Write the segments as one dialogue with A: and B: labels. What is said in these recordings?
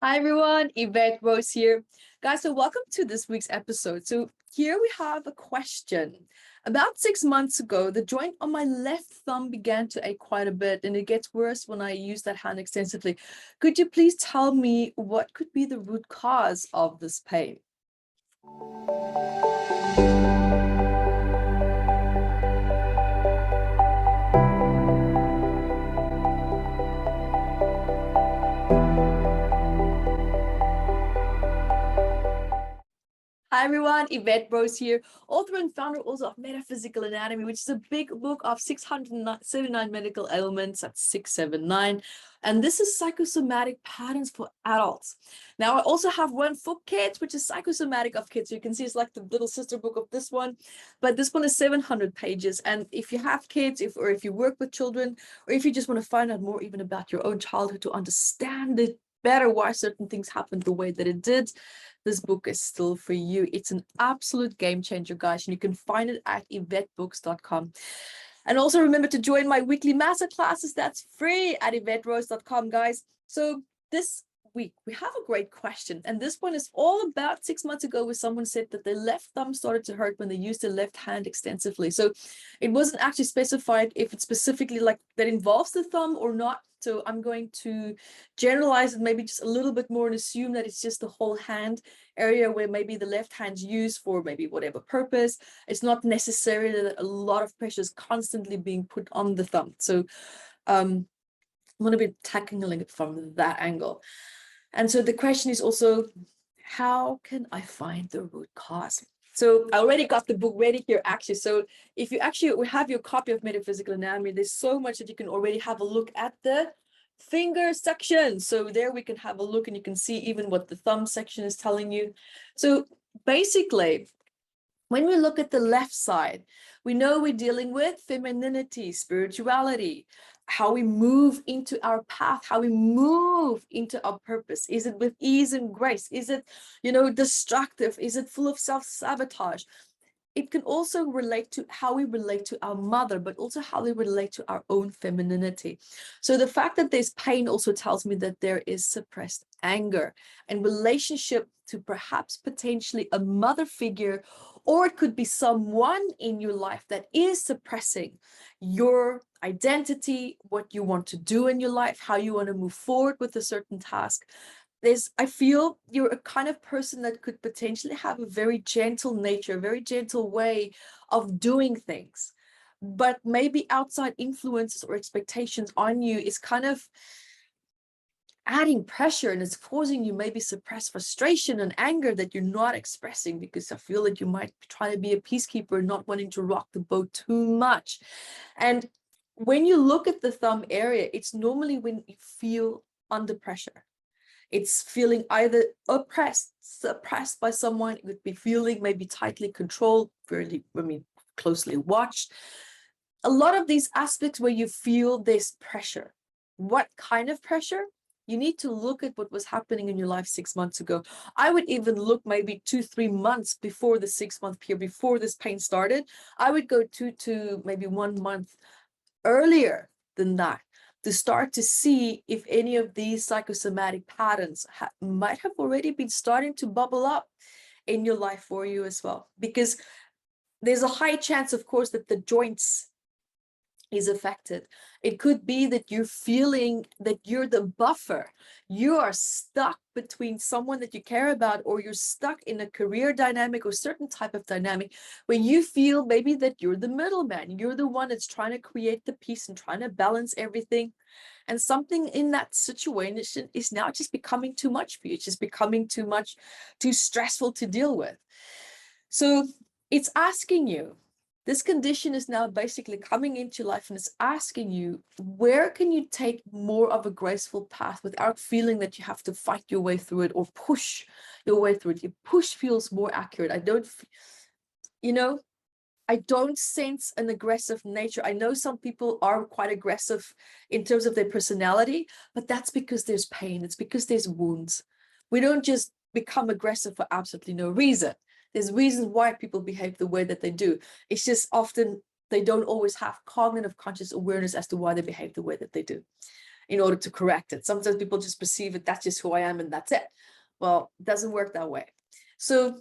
A: Hi everyone, Yvette Rose here. Guys, so welcome to this week's episode. So here we have a question. About 6 months ago, the joint on my left thumb began to ache quite a bit, and it gets worse when I use that hand extensively. Could you please tell me what could be the root cause of this pain? Hi everyone, Yvette Rose here, author and founder also of Metaphysical Anatomy, which is a big book of 679 medical ailments. That's 679. And this is psychosomatic patterns for adults. Now, I also have one for kids, which is psychosomatic of kids. So you can see it's like the little sister book of this one, but this one is 700 pages. And if you have kids, or if you work with children, or if you just want to find out more even about your own childhood to understand it better, why certain things happened the way that it did, this book is still for you. It's an absolute game changer, guys, and you can find it at EVETTEBooks.com. And also remember to join my weekly masterclasses. That's free at EVETTEROSE.com, guys. So this week we have a great question, and this one is all about 6 months ago, where someone said that their left thumb started to hurt when they used their left hand extensively. So it wasn't actually specified if it's specifically like that involves the thumb or not. So I'm going to generalize it maybe just a little bit more and assume that it's just the whole hand area where maybe the left hand's used for maybe whatever purpose. It's not necessarily that a lot of pressure is constantly being put on the thumb. So I'm going to be tackling it from that angle. And so the question is also, how can I find the root cause? So I already got the book ready here, actually. So if you actually have your copy of Metaphysical Anatomy, there's so much that you can already have a look at the finger section. So there we can have a look and you can see even what the thumb section is telling you. So basically, when we look at the left side, we know we're dealing with femininity, spirituality, how we move into our path, how we move into our purpose. Is it with ease and grace? Is it, destructive? Is it full of self-sabotage? It can also relate to how we relate to our mother, but also how we relate to our own femininity. So the fact that there's pain also tells me that there is suppressed anger and relationship to perhaps potentially a mother figure, or it could be someone in your life that is suppressing your identity, what you want to do in your life, how you want to move forward with a certain task. I feel you're a kind of person that could potentially have a very gentle nature, a very gentle way of doing things, but maybe outside influences or expectations on you is kind of adding pressure, and it's causing you maybe suppress frustration and anger that you're not expressing, because I feel that you might try to be a peacekeeper, not wanting to rock the boat too much. And when you look at the thumb area, it's normally when you feel under pressure. It's feeling either oppressed, suppressed by someone. It would be feeling maybe tightly controlled, fairly, closely watched. A lot of these aspects where you feel this pressure. What kind of pressure? You need to look at what was happening in your life 6 months ago. I would even look maybe 2-3 months before the 6 month period, before this pain started. I would go to maybe 1 month earlier than that, to start to see if any of these psychosomatic patterns might have already been starting to bubble up in your life for you as well. Because there's a high chance, of course, that the joints is affected. It could be that you're feeling that you're the buffer. You are stuck between someone that you care about, or you're stuck in a career dynamic or certain type of dynamic where you feel maybe that you're the middleman. You're the one that's trying to create the peace and trying to balance everything. And something in that situation is now just becoming too much for you. It's just becoming too much, too stressful to deal with. So it's asking you, this condition is now basically coming into life, and it's asking you, where can you take more of a graceful path without feeling that you have to fight your way through it or push your way through it? Your push feels more accurate. I don't sense an aggressive nature. I know some people are quite aggressive in terms of their personality, but that's because there's pain. It's because there's wounds. We don't just become aggressive for absolutely no reason. There's reasons why people behave the way that they do. It's just often they don't always have cognitive conscious awareness as to why they behave the way that they do. in order to correct it. Sometimes people just perceive it, that's just who I am and that's it. Well, it doesn't work that way. So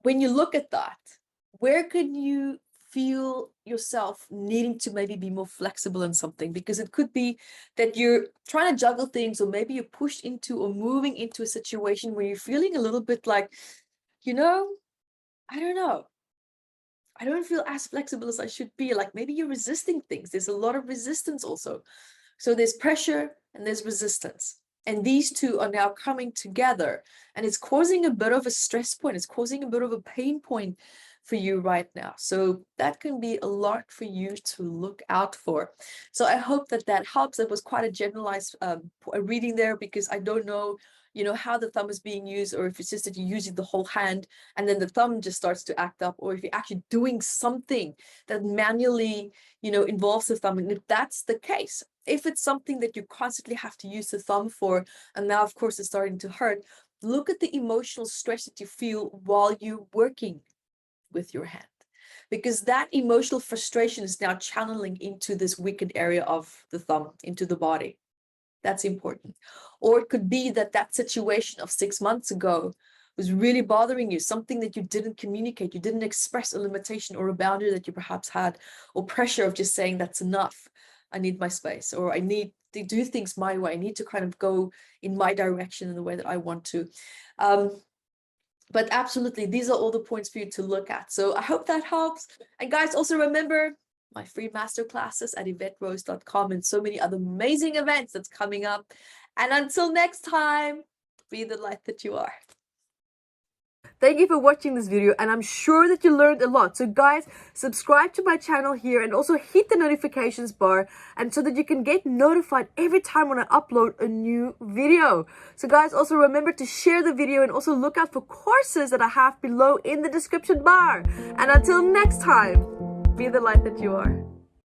A: when you look at that, where can you feel yourself needing to maybe be more flexible in something? Because it could be that you're trying to juggle things, or maybe you're pushed into or moving into a situation where you're feeling a little bit like, you know, I don't know, I don't feel as flexible as I should be. Like maybe you're resisting things. There's a lot of resistance also. So there's pressure and there's resistance. And these two are now coming together, and it's causing a bit of a stress point. It's causing a bit of a pain point for you right now. So that can be a lot for you to look out for. So I hope that that helps. It was quite a generalized reading there, because I don't know, you know, how the thumb is being used, or if it's just that you're using the whole hand and then the thumb just starts to act up, or if you're actually doing something that manually, you know, involves the thumb. And if that's the case, if it's something that you constantly have to use the thumb for, and now of course it's starting to hurt, look at the emotional stress that you feel while you're working with your hand, because that emotional frustration is now channeling into this wicked area of the thumb, into the body. That's important. Or it could be that that situation of 6 months ago was really bothering you, something that you didn't communicate, you didn't express a limitation or a boundary that you perhaps had, or pressure of just saying that's enough, I need my space, or I need to do things my way, I need to kind of go in my direction in the way that I want to. But absolutely, these are all the points for you to look at. So I hope that helps. And guys, also remember my free masterclasses at EVETTEROSE.com, and so many other amazing events that's coming up. And until next time, be the light that you are. Thank you for watching this video, and I'm sure that you learned a lot. So guys, subscribe to my channel here and also hit the notifications bar, and so that you can get notified every time when I upload a new video. So guys, also remember to share the video, and also look out for courses that I have below in the description bar. And until next time, be the light that you are.